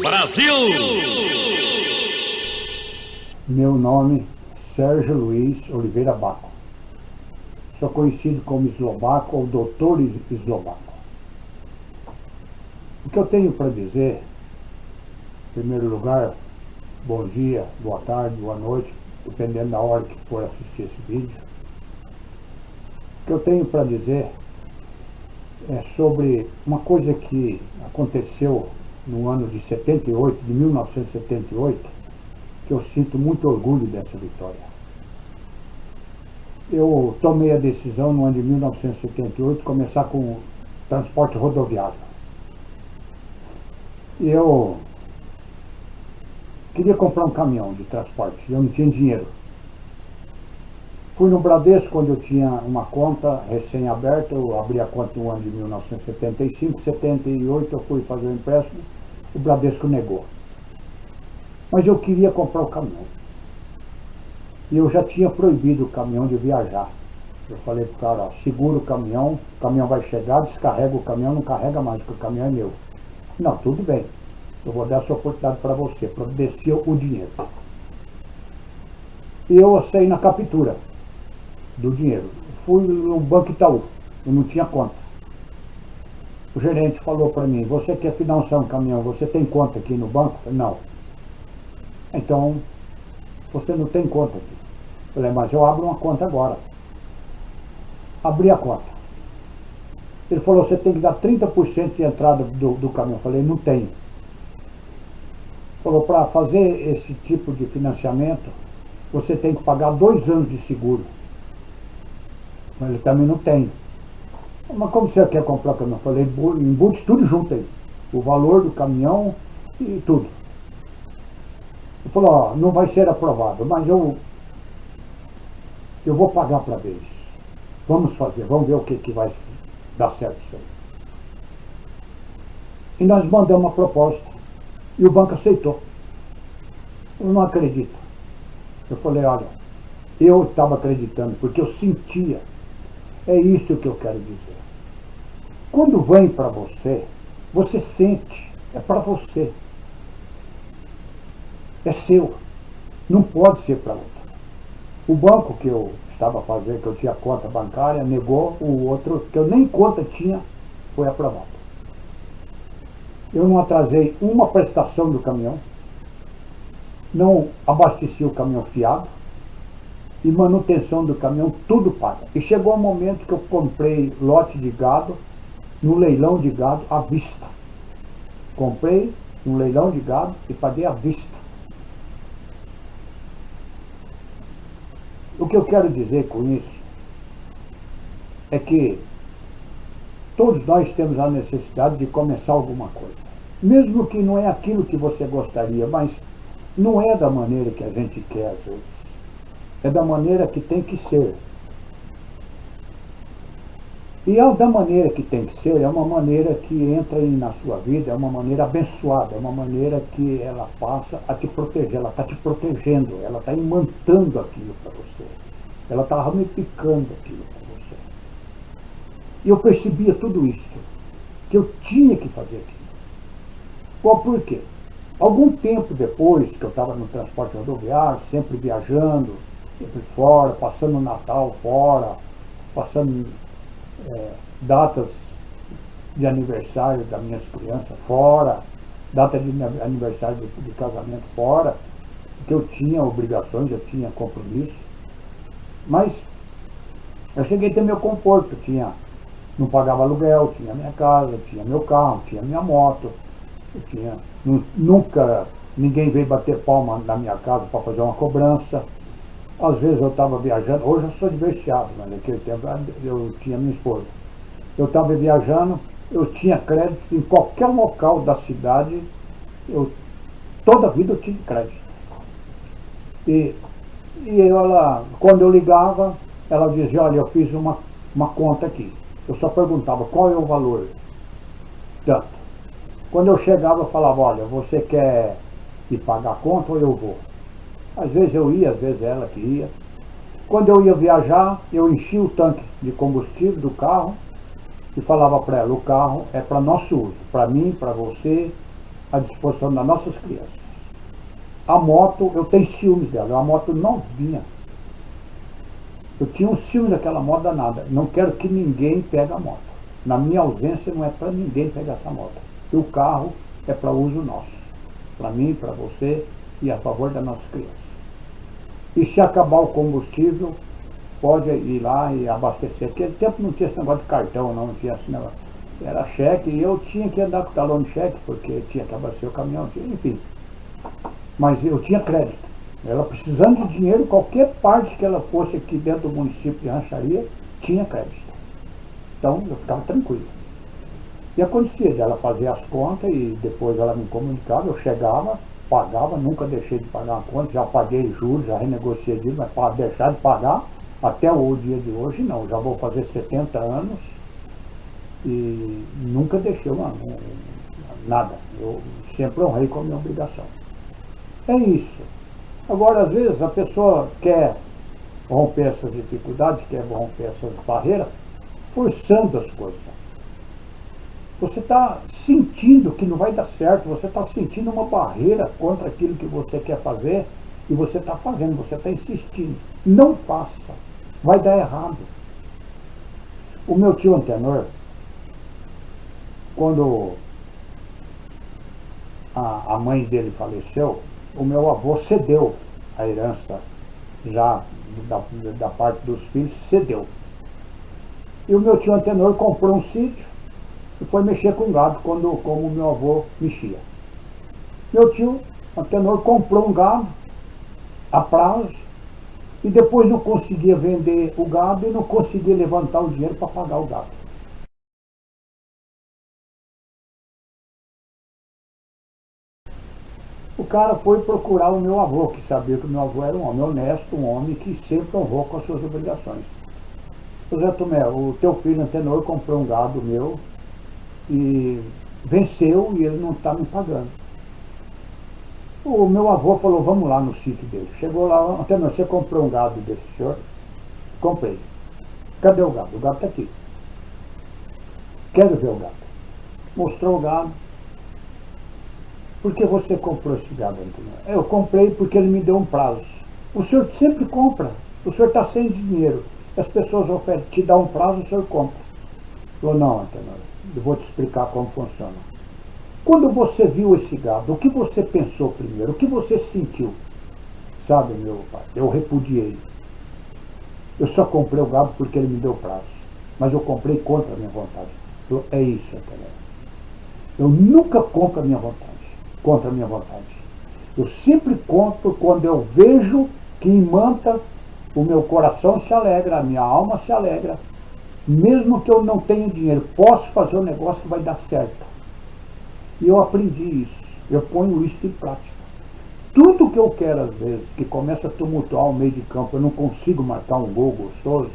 Brasil! Meu nome é Sérgio Luiz Oliveira Baco. Sou conhecido como Eslobaco ou Doutor Eslobaco. O que eu tenho para dizer, em primeiro lugar, bom dia, boa tarde, boa noite, dependendo da hora que for assistir esse vídeo. O que eu tenho para dizer é sobre uma coisa que aconteceu no ano de 78, de 1978, que eu sinto muito orgulho dessa vitória. Eu tomei a decisão no ano de 1978 de começar com o transporte rodoviário. Eu queria comprar um caminhão de transporte, eu não tinha dinheiro. Fui no Bradesco, quando eu tinha uma conta recém-aberta, eu abri a conta no ano de 1975, 78 eu fui fazer o empréstimo, o Bradesco negou. Mas eu queria comprar o caminhão. E eu já tinha proibido o caminhão de viajar. Eu falei pro cara, ó, segura o caminhão vai chegar, descarrega o caminhão, não carrega mais, porque o caminhão é meu. Não, tudo bem, eu vou dar essa oportunidade para você, providencia o dinheiro. E eu saí na captura do dinheiro. Fui no Banco Itaú, eu não tinha conta. O gerente falou para mim, você quer financiar um caminhão, você tem conta aqui no banco? Eu falei, não. Então, você não tem conta aqui. Eu falei, mas eu abro uma conta agora. Abri a conta. Ele falou, você tem que dar 30% de entrada do caminhão. Eu falei, não tenho. Falou, para fazer esse tipo de financiamento, você tem que pagar 2 anos de seguro. Eu falei, também não tenho. Mas como você quer comprar o caminhão? Eu falei, embute tudo junto aí. O valor do caminhão e tudo. Ele falou, ó, não vai ser aprovado, mas eu vou pagar para ver isso. Vamos fazer, vamos ver o que vai dar certo isso aí. E nós mandamos uma proposta e o banco aceitou. Eu não acredito. Eu falei, olha, eu estava acreditando, porque eu sentia. É isto que eu quero dizer. Quando vem para você, você sente, é para você. É seu. Não pode ser para outro. O banco que eu estava fazendo, que eu tinha conta bancária, negou, o outro, que eu nem conta tinha, foi aprovado. Eu não atrasei uma prestação do caminhão, não abasteci o caminhão fiado, e manutenção do caminhão, tudo pago. E chegou o momento que eu comprei lote de gado, no leilão de gado à vista. Comprei um leilão de gado e paguei à vista. O que eu quero dizer com isso é que todos nós temos a necessidade de começar alguma coisa. Mesmo que não é aquilo que você gostaria, mas não é da maneira que a gente quer às vezes. É da maneira que tem que ser. E da maneira que tem que ser, é uma maneira que entra aí na sua vida, é uma maneira abençoada, é uma maneira que ela passa a te proteger, ela está te protegendo, ela está imantando aquilo para você, ela está ramificando aquilo para você. E eu percebia tudo isso, que eu tinha que fazer aquilo. Bom, por quê? Algum tempo depois que eu estava no transporte rodoviário, sempre viajando, sempre fora, passando o Natal fora, passando datas de aniversário das minhas crianças fora, data de aniversário de casamento fora, porque eu tinha obrigações, eu tinha compromisso, mas eu cheguei a ter meu conforto, não pagava aluguel, tinha minha casa, tinha meu carro, tinha minha moto, nunca ninguém veio bater palma na minha casa para fazer uma cobrança. Às vezes eu estava viajando, hoje eu sou divorciado, mas naquele tempo eu tinha minha esposa. Eu estava viajando, eu tinha crédito em qualquer local da cidade, toda a vida eu tive crédito. E ela, quando eu ligava, ela dizia, olha, eu fiz uma conta aqui. Eu só perguntava, qual é o valor? Tanto. Quando eu chegava, eu falava, olha, você quer ir pagar a conta ou eu vou? Às vezes eu ia, às vezes ela que ia. Quando eu ia viajar, eu enchia o tanque de combustível do carro e falava para ela, o carro é para nosso uso, para mim, para você, à disposição das nossas crianças. A moto, eu tenho ciúmes dela, é uma moto novinha. Eu tinha um ciúme daquela moto danada. Não quero que ninguém pegue a moto. Na minha ausência não é para ninguém pegar essa moto. E o carro é para uso nosso. Para mim, para você e a favor das nossas crianças. E se acabar o combustível, pode ir lá e abastecer. Naquele tempo não tinha esse negócio de cartão, não tinha esse negócio. Era cheque e eu tinha que andar com o talão de cheque, porque tinha que abastecer o caminhão, enfim. Mas eu tinha crédito. Ela precisando de dinheiro, qualquer parte que ela fosse aqui dentro do município de Rancharia, tinha crédito. Então eu ficava tranquilo. E acontecia de ela fazer as contas e depois ela me comunicava, eu chegava, pagava, nunca deixei de pagar a conta, já paguei juros, já renegociei dívida, mas para deixar de pagar, até o dia de hoje não, já vou fazer 70 anos e nunca deixei nada, eu sempre honrei com a minha obrigação. É isso. Agora, às vezes, a pessoa quer romper essas dificuldades, quer romper essas barreiras, forçando as coisas. Você está sentindo que não vai dar certo, você está sentindo uma barreira contra aquilo que você quer fazer e você está fazendo, você está insistindo. Não faça, vai dar errado. O meu tio Antenor, quando a mãe dele faleceu, o meu avô cedeu a herança, já da parte dos filhos, cedeu. E o meu tio Antenor comprou um sítio e foi mexer com gado, como o meu avô mexia. Meu tio Antenor comprou um gado a prazo e depois não conseguia vender o gado e não conseguia levantar o dinheiro para pagar o gado. O cara foi procurar o meu avô, que sabia que o meu avô era um homem honesto, um homem que sempre honrou com as suas obrigações. José Tomé, o teu filho Antenor comprou um gado meu e venceu e ele não está me pagando. O meu avô falou, vamos lá no sítio dele. Chegou lá, Antenor, você comprou um gado desse senhor? Comprei. Cadê o gado? O gado está aqui. Quero ver o gado. Mostrou o gado. Por que você comprou esse gado, Antenor? Eu comprei porque ele me deu um prazo. O senhor sempre compra. O senhor está sem dinheiro. As pessoas oferecem, te dá um prazo, o senhor compra. Falou, não, Antenor, eu vou te explicar como funciona. Quando você viu esse gado, o que você pensou primeiro? O que você sentiu? Sabe, meu pai, eu repudiei. Eu só comprei o gado porque ele me deu prazo. Mas eu comprei contra a minha vontade. Falou, é isso, Antenor. Eu nunca compro a minha vontade, contra a minha vontade. Eu sempre compro quando eu vejo que imanta, o meu coração se alegra, a minha alma se alegra. Mesmo que eu não tenha dinheiro, posso fazer um negócio que vai dar certo. E eu aprendi isso, eu ponho isso em prática. Tudo que eu quero, às vezes, que começa a tumultuar o meio de campo, eu não consigo marcar um gol gostoso,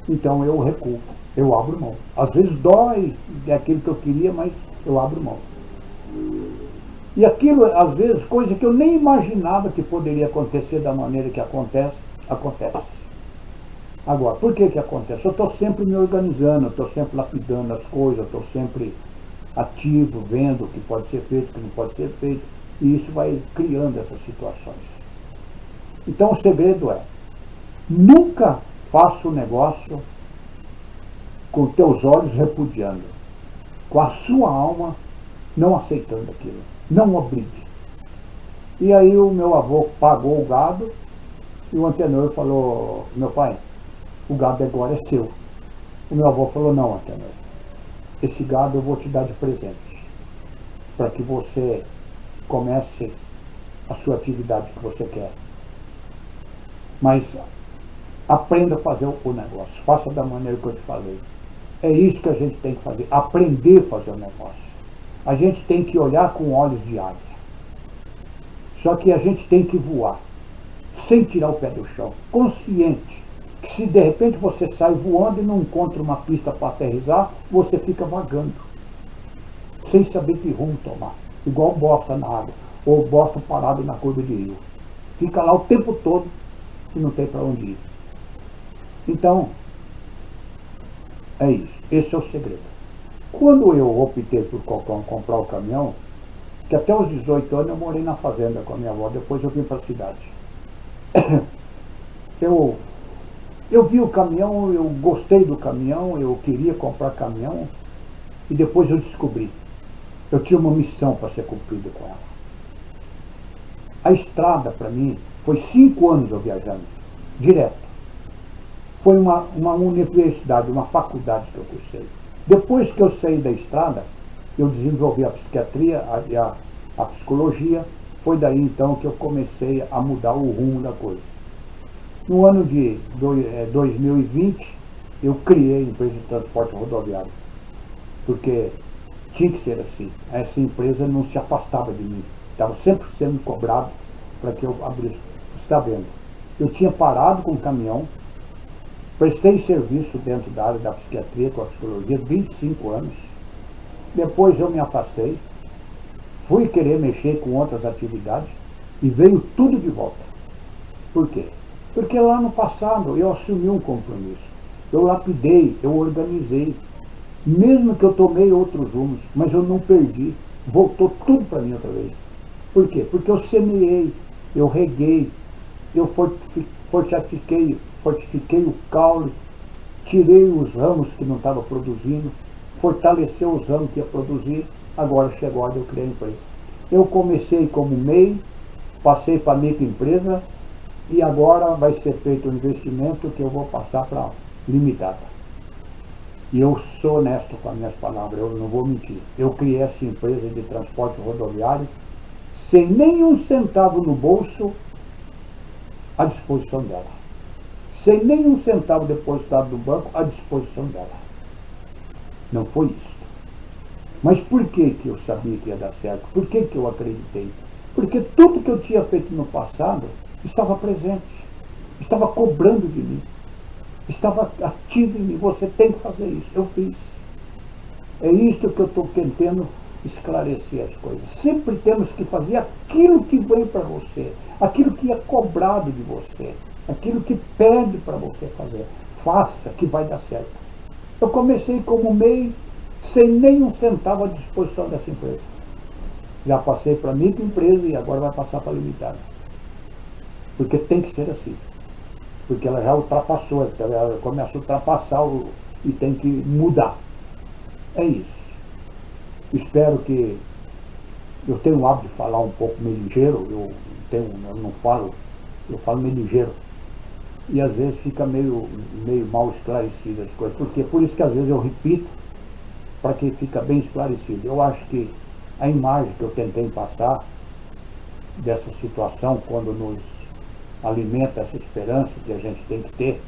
então eu recuo, eu abro mão. Às vezes dói, é aquilo que eu queria, mas eu abro mão. E aquilo, às vezes, coisa que eu nem imaginava que poderia acontecer da maneira que acontece, acontece. Agora, por que acontece? Eu estou sempre me organizando, eu estou sempre lapidando as coisas, eu estou sempre ativo, vendo o que pode ser feito, o que não pode ser feito, e isso vai criando essas situações. Então o segredo é, nunca faça o negócio com teus olhos repudiando, com a sua alma não aceitando aquilo, não obrigue. E aí o meu avô pagou o gado e o Antenor falou, meu pai, o gado agora é seu. O meu avô falou, não, Antenor, esse gado eu vou te dar de presente, para que você comece a sua atividade que você quer. Mas aprenda a fazer o negócio, faça da maneira que eu te falei. É isso que a gente tem que fazer, aprender a fazer o negócio. A gente tem que olhar com olhos de águia. Só que a gente tem que voar, sem tirar o pé do chão, consciente que se de repente você sai voando e não encontra uma pista para aterrissar, você fica vagando, sem saber que rumo tomar, igual bosta na água, ou bosta parado na curva de rio. Fica lá o tempo todo e não tem para onde ir. Então, é isso, esse é o segredo. Quando eu optei por comprar o caminhão, que até os 18 anos eu morei na fazenda com a minha avó, depois eu vim para a cidade. Eu, eu vi o caminhão, eu gostei do caminhão, eu queria comprar caminhão, e depois eu descobri. Eu tinha uma missão para ser cumprida com ela. A estrada, para mim, foi 5 anos eu viajando, direto. Foi uma universidade, uma faculdade que eu cursei. Depois que eu saí da estrada, eu desenvolvi a psiquiatria e a psicologia. Foi daí então que eu comecei a mudar o rumo da coisa. No ano de 2020, eu criei a empresa de transporte rodoviário, porque tinha que ser assim. Essa empresa não se afastava de mim, estava sempre sendo cobrado para que eu abrisse. Você está vendo? Eu tinha parado com o caminhão, prestei serviço dentro da área da psiquiatria com a psicologia, 25 anos. Depois eu me afastei, fui querer mexer com outras atividades e veio tudo de volta. Por quê? Porque lá no passado eu assumi um compromisso, eu lapidei, eu organizei, mesmo que eu tomei outros rumos, mas eu não perdi, voltou tudo para mim outra vez. Por quê? Porque eu semeei, eu reguei, eu fortifiquei o caule, tirei os ramos que não estavam produzindo, fortaleci os ramos que ia produzir, agora chegou a hora de eu criar a empresa. Eu comecei como MEI, passei para microempresa e agora vai ser feito um investimento que eu vou passar para limitada. E eu sou honesto com as minhas palavras, eu não vou mentir. Eu criei essa empresa de transporte rodoviário sem nenhum centavo no bolso à disposição dela. Sem nenhum centavo depositado no banco à disposição dela. Não foi isso. Mas por que eu sabia que ia dar certo? Por que eu acreditei? Porque tudo que eu tinha feito no passado estava presente, estava cobrando de mim, estava ativo em mim. Você tem que fazer isso. Eu fiz. É isto que eu estou tentando esclarecer as coisas. Sempre temos que fazer aquilo que vem para você, aquilo que é cobrado de você, aquilo que pede para você fazer. Faça, que vai dar certo. Eu comecei como MEI, sem nenhum centavo à disposição dessa empresa. Já passei para microempresa e agora vai passar para limitada. Porque tem que ser assim. Porque ela já ultrapassou, ela começa a ultrapassar e tem que mudar. É isso. Espero que... Eu tenho o hábito de falar um pouco meio ligeiro, eu falo meio ligeiro. E às vezes fica meio mal esclarecido as coisas. Porque por isso que às vezes eu repito, para que fica bem esclarecido. Eu acho que a imagem que eu tentei passar dessa situação, quando nos alimenta essa esperança que a gente tem que ter,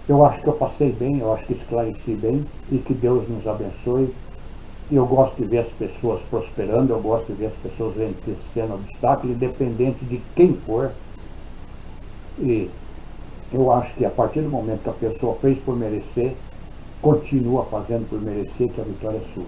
eu acho que eu passei bem, eu acho que esclareci bem, e que Deus nos abençoe. Eu gosto de ver as pessoas prosperando, eu gosto de ver as pessoas vencendo obstáculos, independente de quem for. E eu acho que a partir do momento que a pessoa fez por merecer, continua fazendo por merecer, que a vitória é sua.